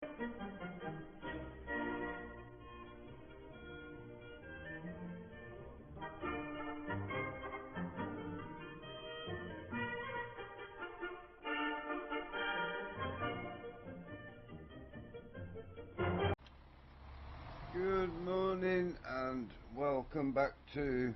Good morning and welcome back to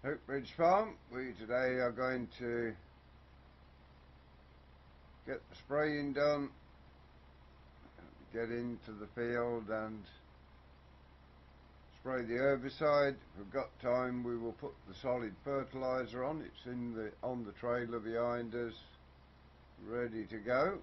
Hope Ridge Farm. We today are going to get the spraying done, get into the field and spray the herbicide. If we've got time, we will put the solid fertiliser on. It's on the trailer behind us, ready to go.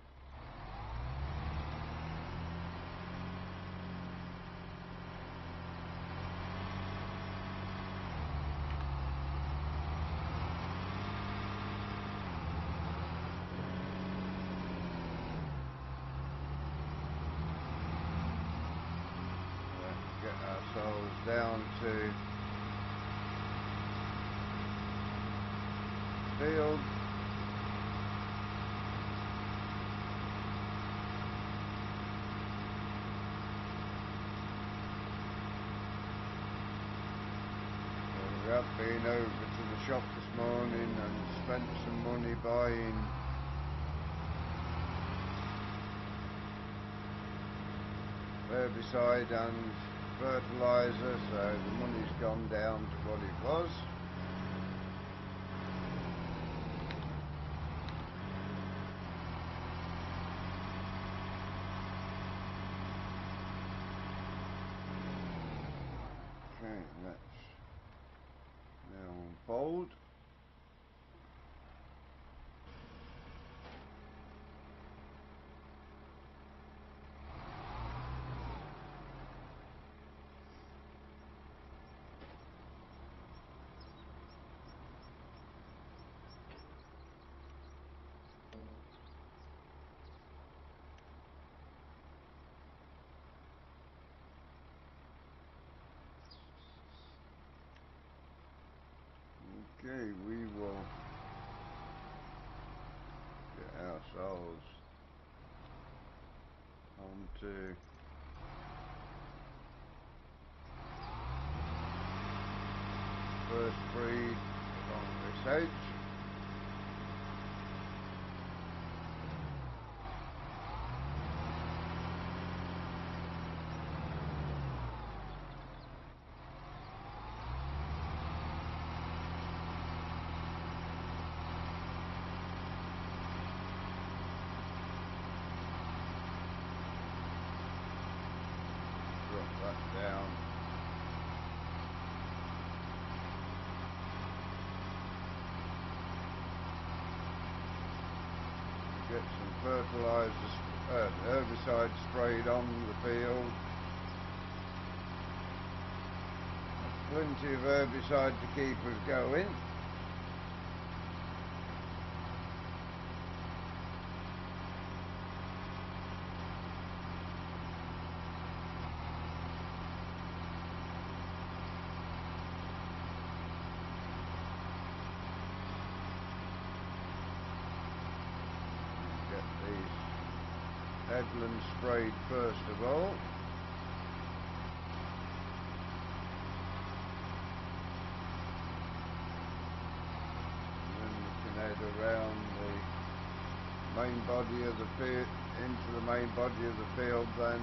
Get ourselves down to field. We have been over to the shop this morning and spent some money buying herbicide and fertiliser, so the money's gone down to what it was. Okay, that's now on fold. Okay, we will get ourselves onto first breed along this edge. Drop that down. Get some fertiliser, herbicide sprayed on the field. Plenty of herbicide to keep us going. Get these headlands sprayed first of all. And then we can head around the main body of the field, into the main body of the field then.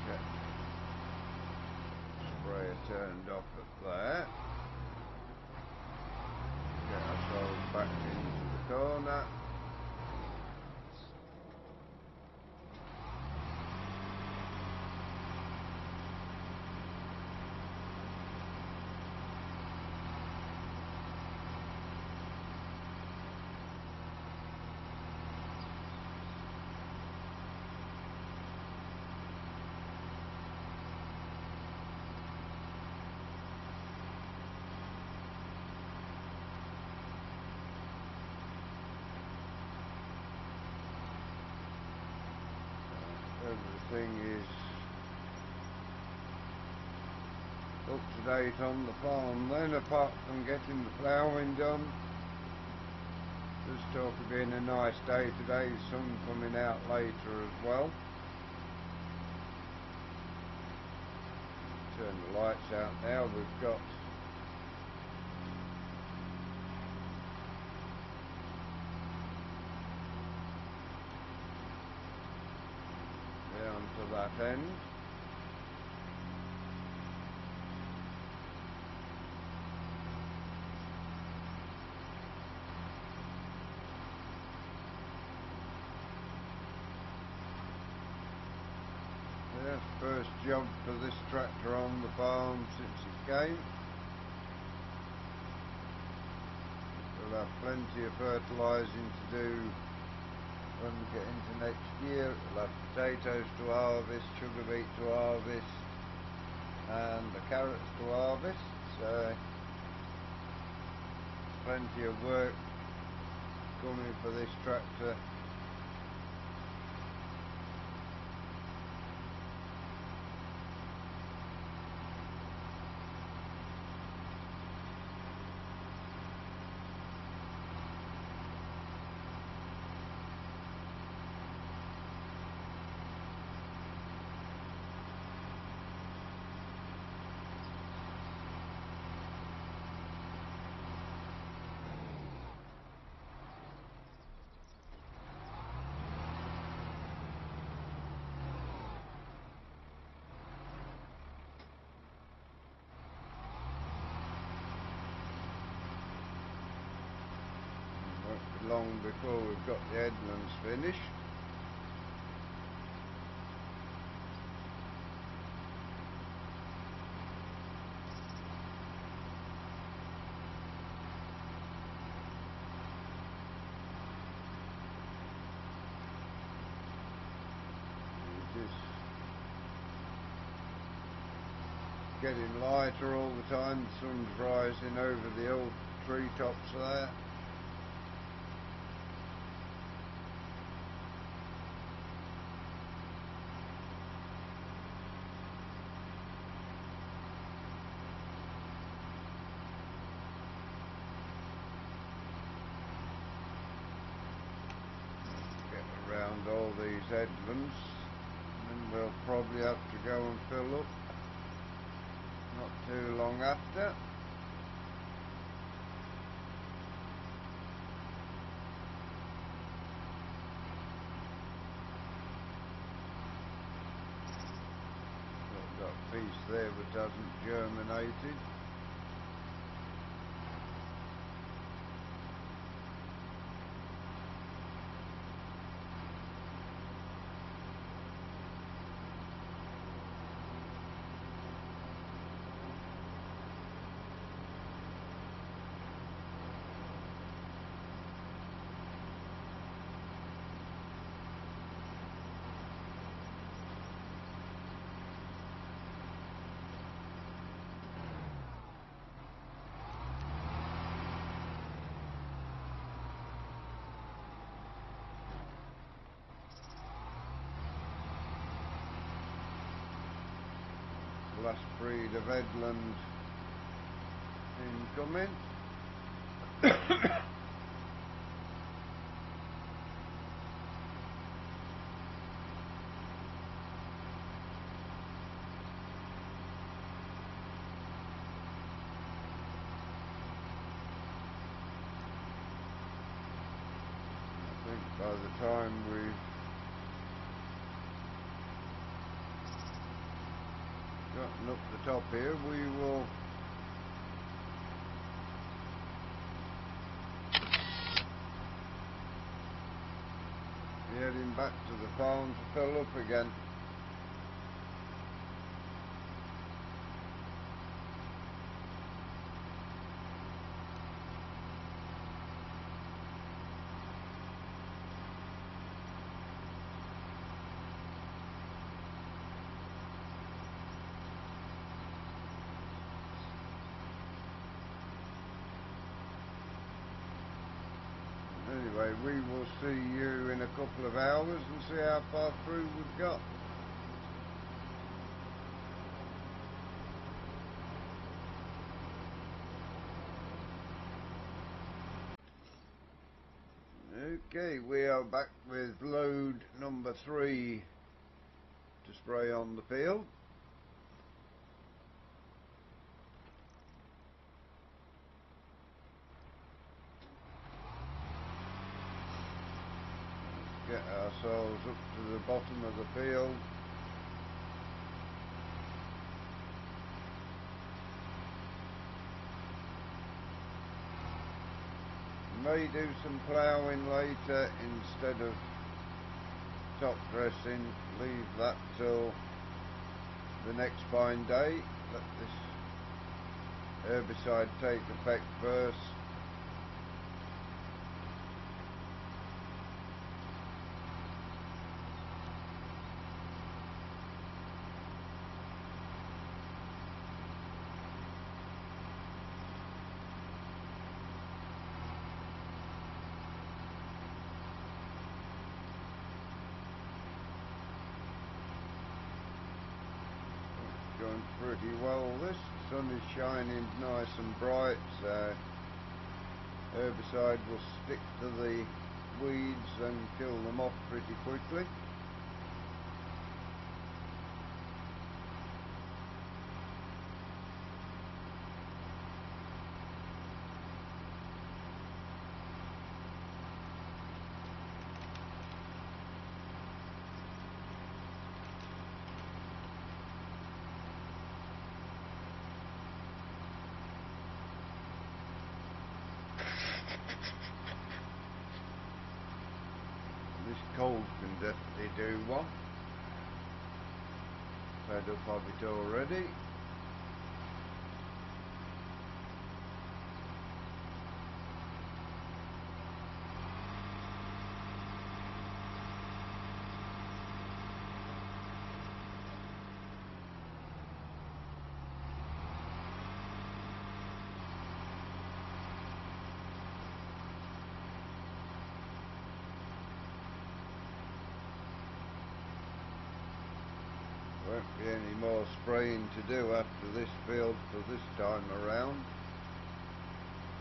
Get sprayer turned off at there. Get ourselves back into the corner. Everything is up to date on the farm then, apart from getting the ploughing done. There's talk of being a nice day today, sun coming out later as well. Turn the lights out now. We've got down to that end. Yeah, first job for this tractor on the farm since it came. We'll have plenty of fertilising to do when we get into next year. We'll have potatoes to harvest, sugar beet to harvest, and the carrots to harvest. So plenty of work coming for this tractor. Long before we've got the headlands finished. It's just getting lighter all the time. The sun's rising over the old treetops there. Around all these headlands, and then we'll probably have to go and fill up not too long after. I've got a piece there that hasn't germinated. Last breed of headland incoming. I think by the time we've gotten up the top here, we will heading back to the farm to fill up again. Anyway, we will see you in a couple of hours and see how far through we've got. Okay, we are back with load number 3 to spray on the field. Get ourselves up to the bottom of the field. May do some ploughing later instead of top dressing. Leave that till the next fine day. Let this herbicide take effect first. Going pretty well this. The sun is shining nice and bright, so herbicide will stick to the weeds and kill them off pretty quickly. This cold can definitely do one. Fed up of it already. Won't be any more spraying to do after this field for this time around,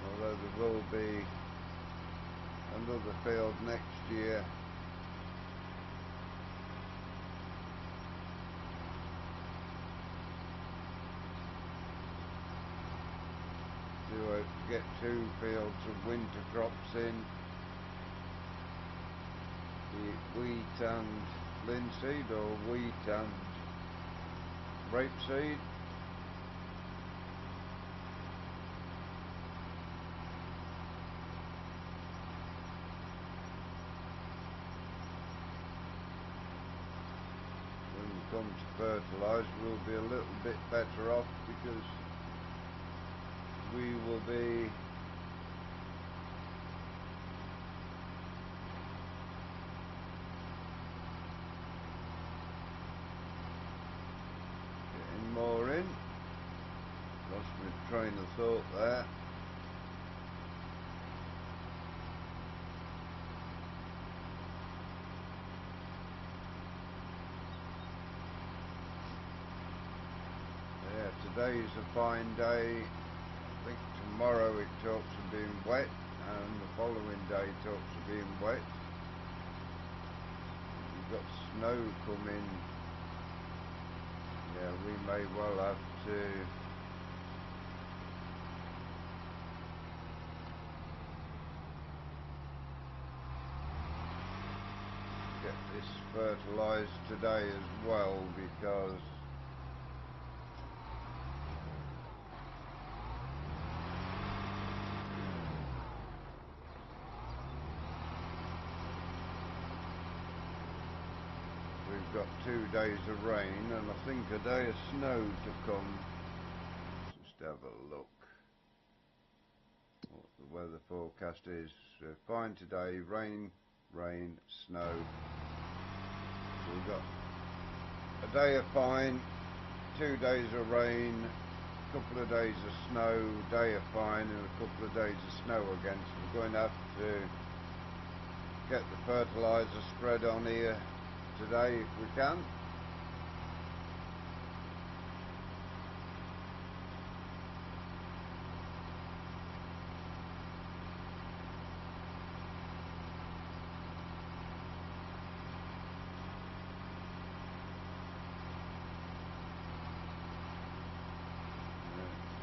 although there will be another field next year. Do hope to get 2 fields of winter crops in, be it wheat and linseed or wheat and rapeseed. When we come to fertilise, we'll be a little bit better off because we will be more in. Lost my train of thought there. Yeah, today's a fine day. I think tomorrow it talks of being wet and the following day talks of being wet. We've got snow coming. Yeah, we may well have to get this fertilised today as well, because we've got 2 days of rain and I think a day of snow to come. Let's just have a look what the weather forecast is. Fine today, rain, rain, snow. So we've got a day of fine, 2 days of rain, a couple of days of snow, day of fine and a couple of days of snow again. So we're going to have to get the fertiliser spread on here today if we can.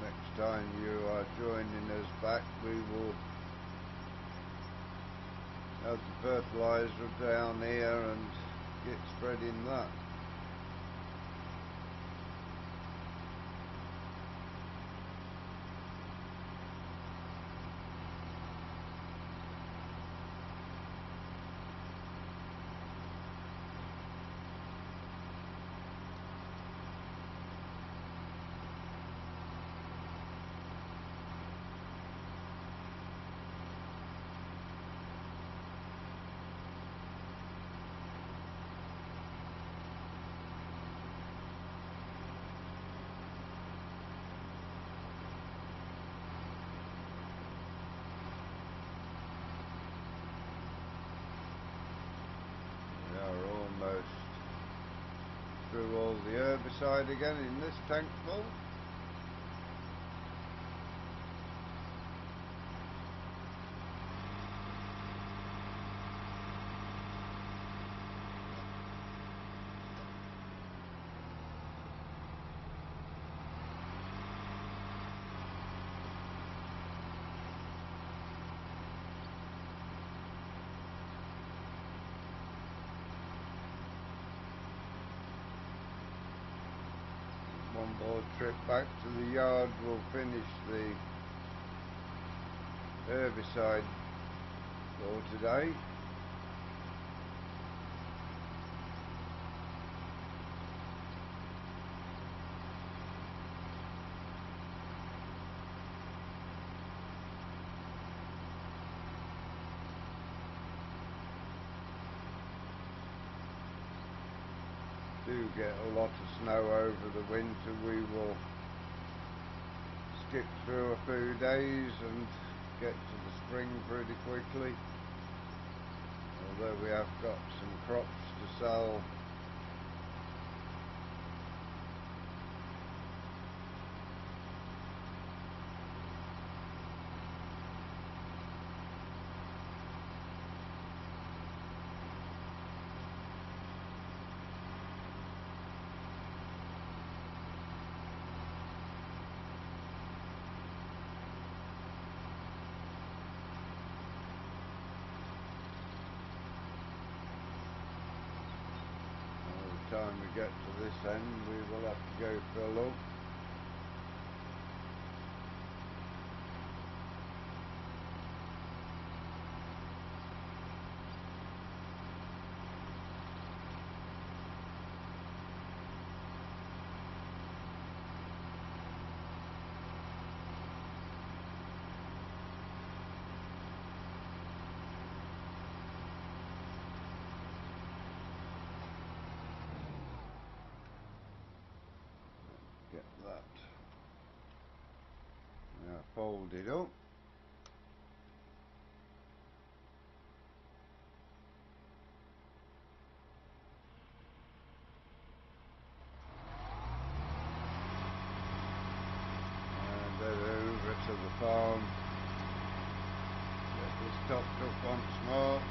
Next time you are joining us back, we will have the fertiliser down here and get spreading that. Almost through all the herbicide again in this tank full. One more trip back to the yard, we'll finish the herbicide for today. Do get a lot of snow over the winter, we will skip through a few days and get to the spring pretty quickly. Although we have got some crops to sell. By the time we get to this end, we will have to go fill up. Get that now folded up. And head over to the farm. Get this topped up once more.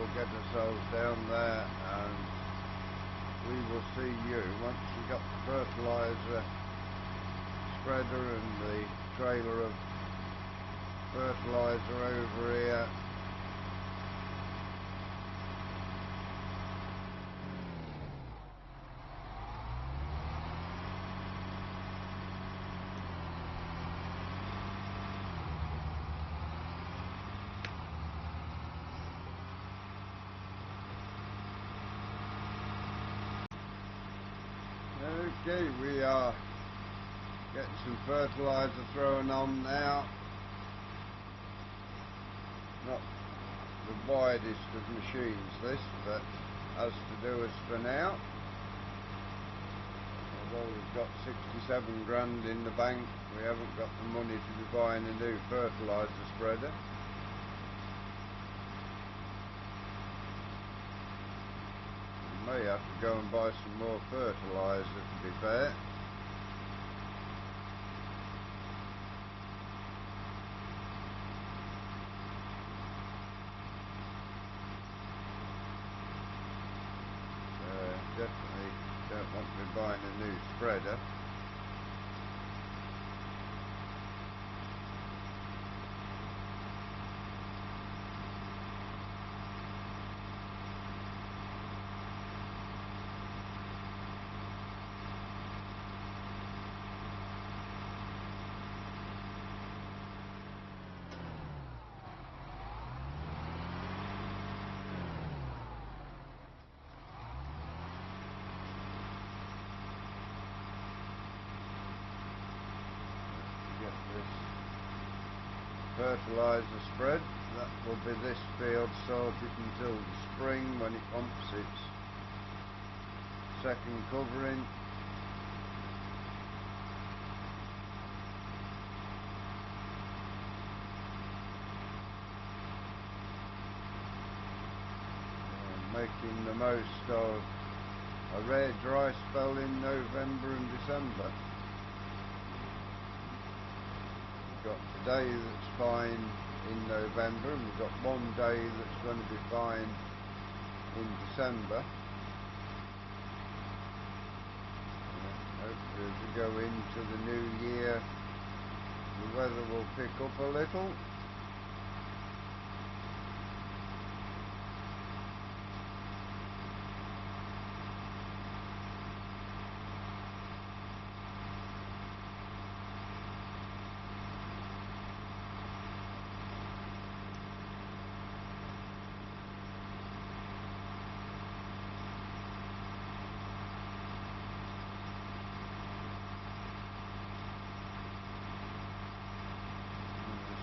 we'll get ourselves down there and we will see you once we got the fertiliser spreader and the trailer of fertiliser over here. Okay, we are getting some fertiliser thrown on now. Not the widest of machines this, but has to do us for now. Although we've got 67 grand in the bank, we haven't got the money to be buying a new fertiliser spreader. May have to go and buy some more fertiliser, to be fair. Definitely don't want to be buying a new spreader. Get this fertiliser spread, that will be this field sorted until the spring when it wants its second covering. Making the most of a rare dry spell in November and December. We've got today that's fine in November, and we've got one day that's going to be fine in December. Hopefully as we go into the new year the weather will pick up a little.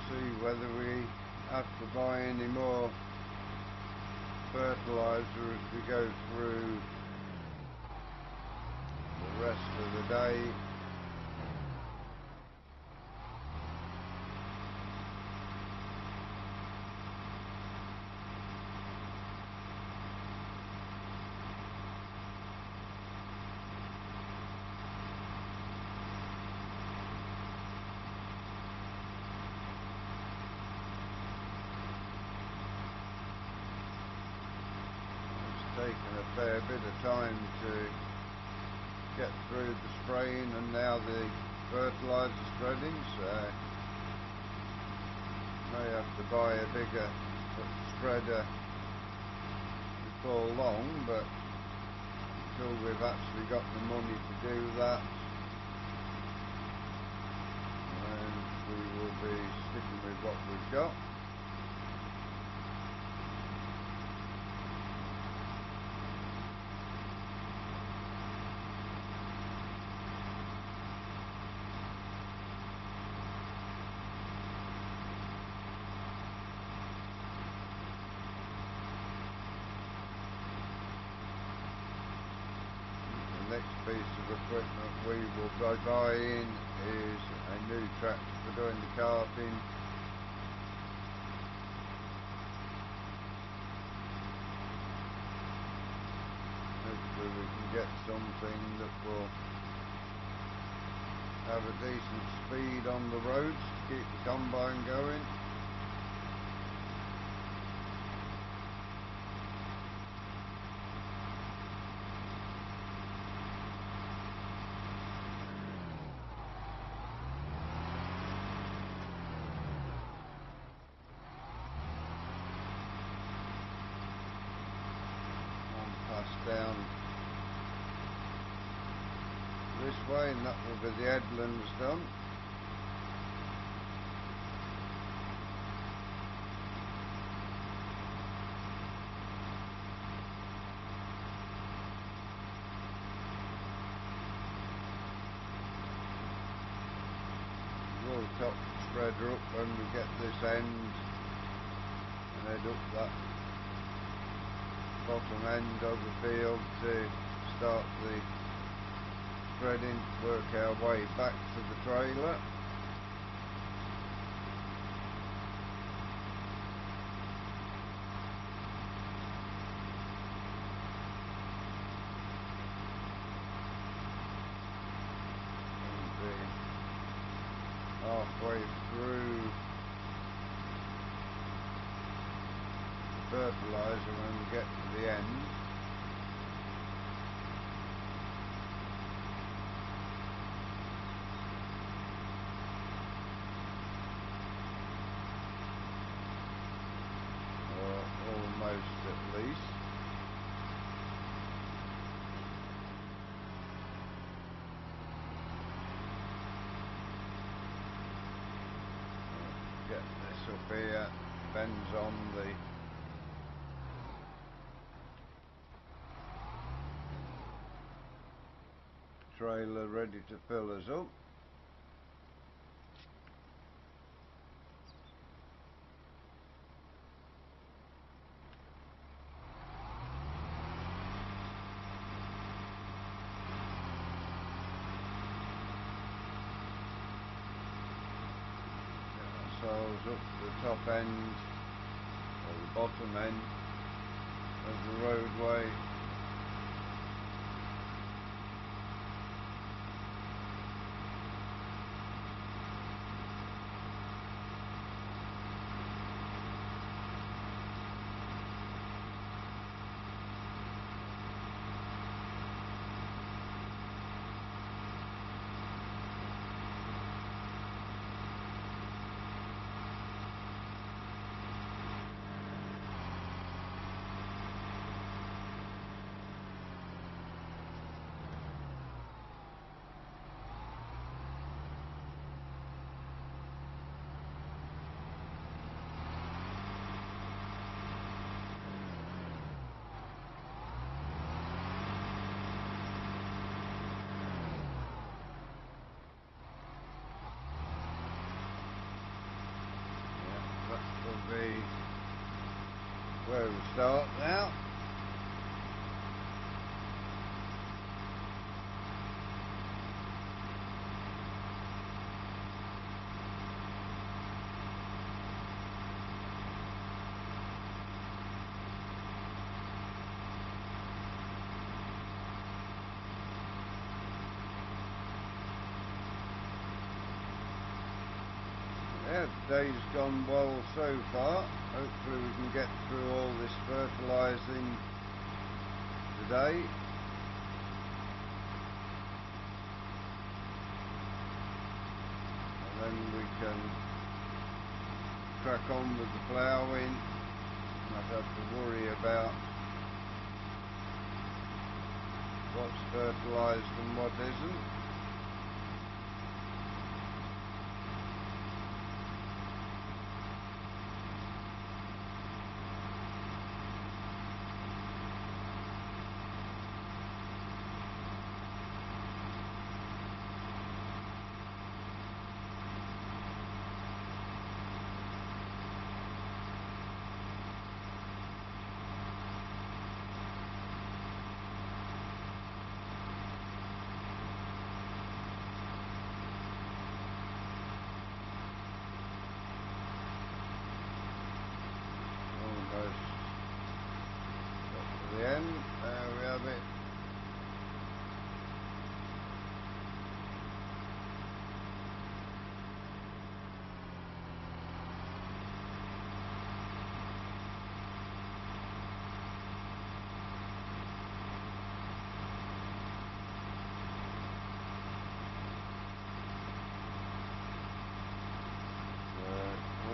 See whether we have to buy any more fertiliser as we go through the rest of the day. Taken a fair bit of time to get through the spraying and now the fertiliser spreading, so may have to buy a bigger spreader before long, but until we've actually got the money to do that, then we will be sticking with what we've got. The next piece of equipment we will be buying is a new tractor for doing the carting. Hopefully we can get something that will have a decent speed on the roads to keep the combine going. down this way, and that will be the headlands done. We'll top the spreader up when we get this end and head up that bottom end of the field to start the spreading, work our way back to the trailer. Halfway through the fertiliser when we get to the end. Or almost at least. Get this up here, bends on the trailer ready to fill us up. Ourselves up the top end or the bottom end of the roadway. That will be where we start now. Yeah, the day's gone well so far. Hopefully we can get through all this fertilising today. And then we can crack on with the ploughing, not have to worry about what's fertilised and what isn't. Almost got to the end. There we have it.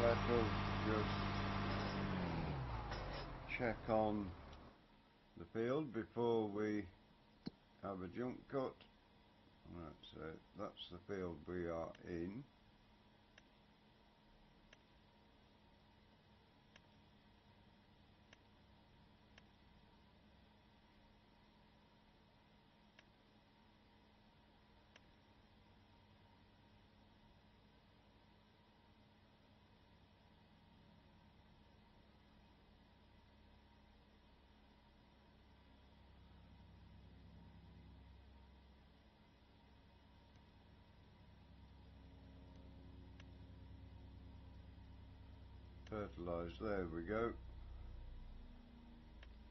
Let us just check on the field before we have a jump cut. Right, so that's the field we are in. Fertilised, there we go.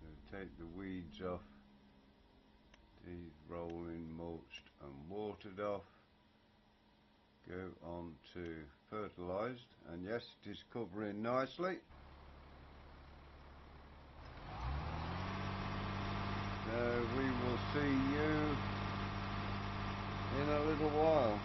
So take the weeds off, these rolling, mulched and watered off. Go on to fertilised, and yes, it is covering nicely. So we will see you in a little while.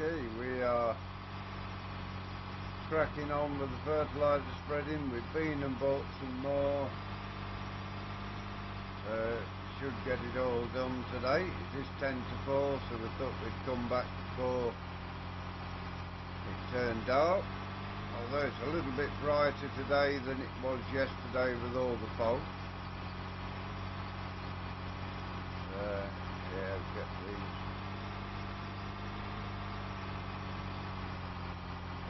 Okay, we are cracking on with the fertiliser spreading. We've been and bought some more. Should get it all done today. It is 10 to 4, so we thought we'd come back before it turned dark. Although it's a little bit brighter today than it was yesterday with all the fog. Yeah, get these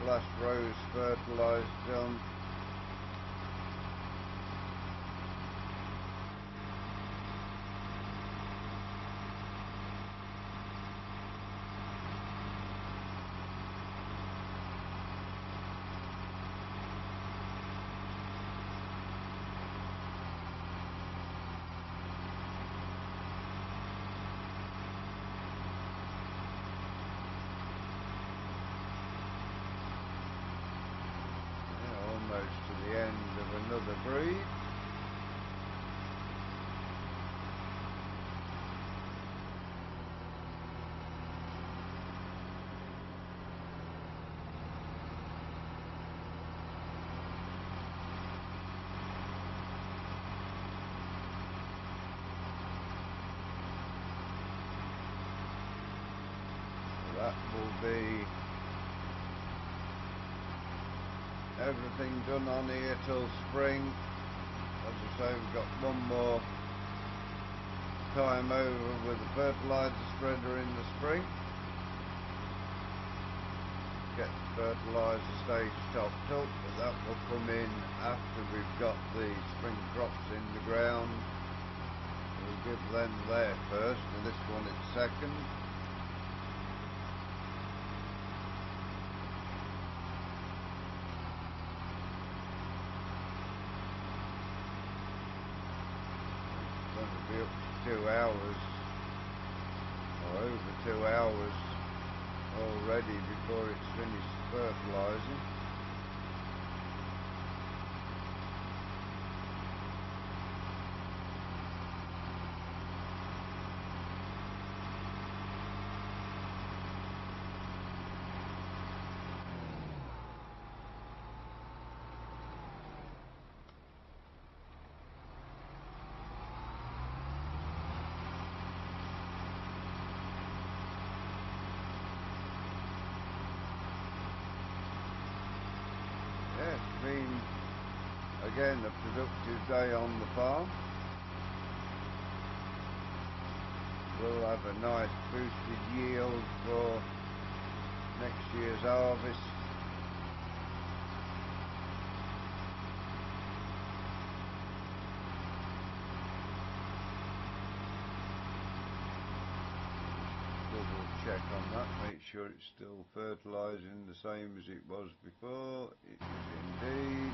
last rows fertilised done. Almost to the end of another breed. So that will be everything done on here till spring. As I say, we've got one more time over with the fertiliser spreader in the spring. Get the fertiliser stage topped up, but that will come in after we've got the spring crops in the ground. We'll give them there first, and this one is second. Be up to 2 hours, or over 2 hours already before it's finished fertilising. Yeah, it's been, again, a productive day on the farm. We'll have a nice boosted yield for next year's harvest. Double check on that, make sure it's still fertilising the same as it was before. It is indeed.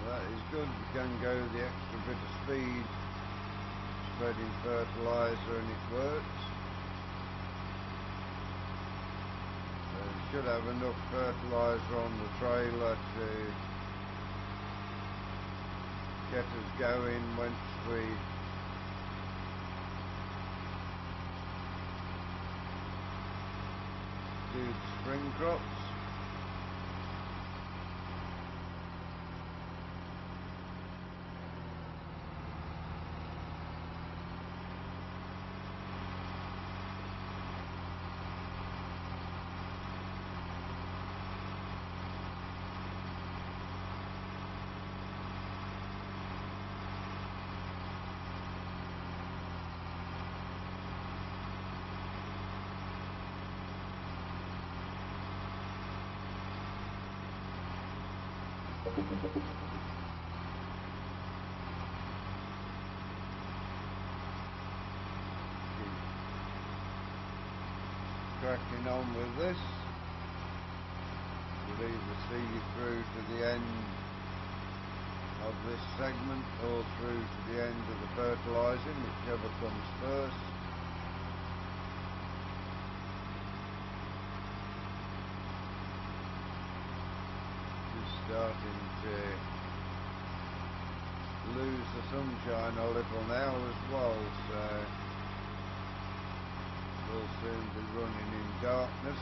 Well, that is good. We can go the extra bit of speed spreading fertiliser and it works. So should have enough fertiliser on the trailer to get us going once we do the spring crops. Cracking on with this. We'll either see you through to the end of this segment or through to the end of the fertilising, whichever comes first. Just starting to lose the sunshine a little now as well, so we'll soon be running in darkness.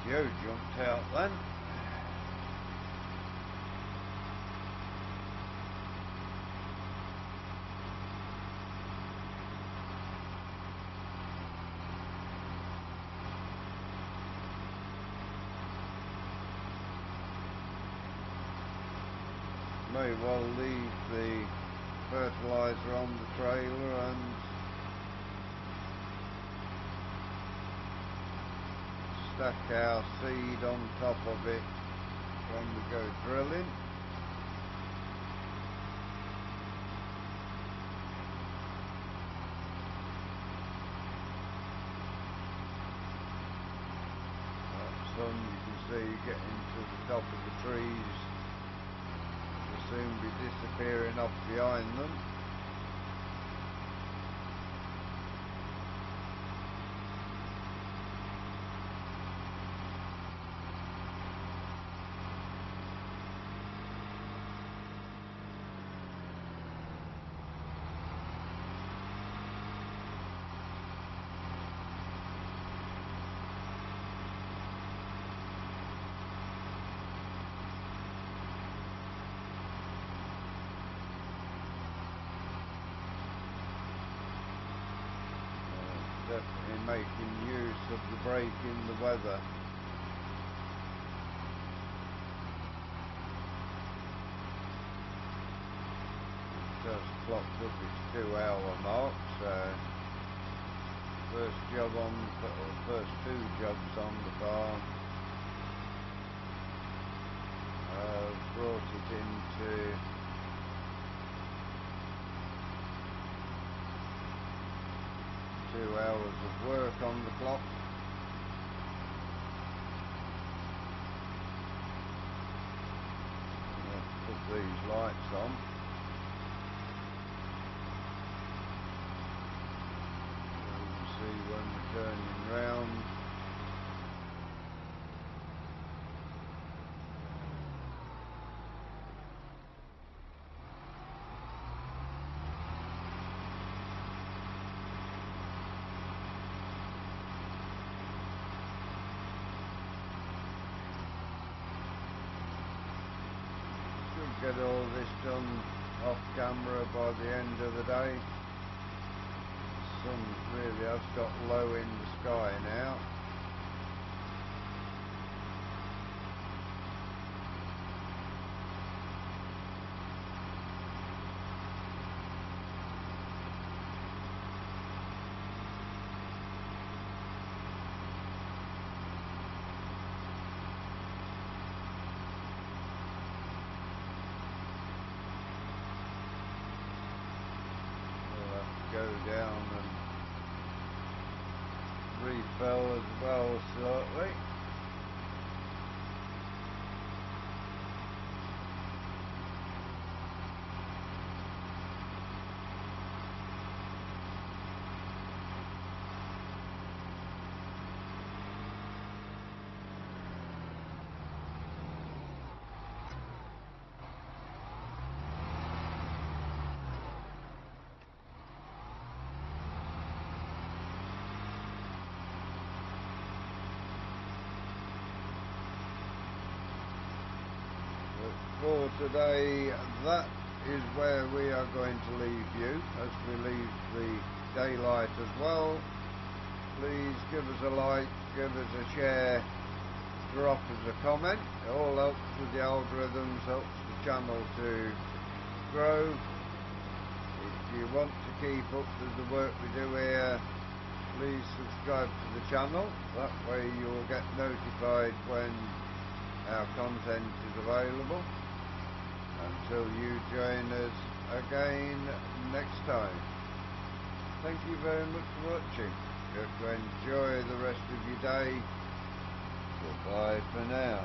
Joe jumped out then. May well leave the fertiliser on the trailer and stack our seed on top of it when we go drilling. That sun, you can see, getting to the top of the trees, will soon be disappearing off behind them. Definitely making use of the break in the weather. It has clocked up its 2-hour mark, so first job on the, or first 2 jobs on the farm brought it into two hours of work on the clock. Let's put these lights on. You can see when we're turning round. Get all this done off camera by the end of the day. The sun really has got low in the sky now. down and refill as well slightly. For today, that is where we are going to leave you as we leave the daylight as well. Please give us a like, give us a share, drop us a comment. It all helps with the algorithms, helps the channel to grow. If you want to keep up with the work we do here, please subscribe to the channel. That way you'll get notified when our content is available. Until you join us again next time. Thank you very much for watching. Hope you enjoy the rest of your day. Goodbye for now.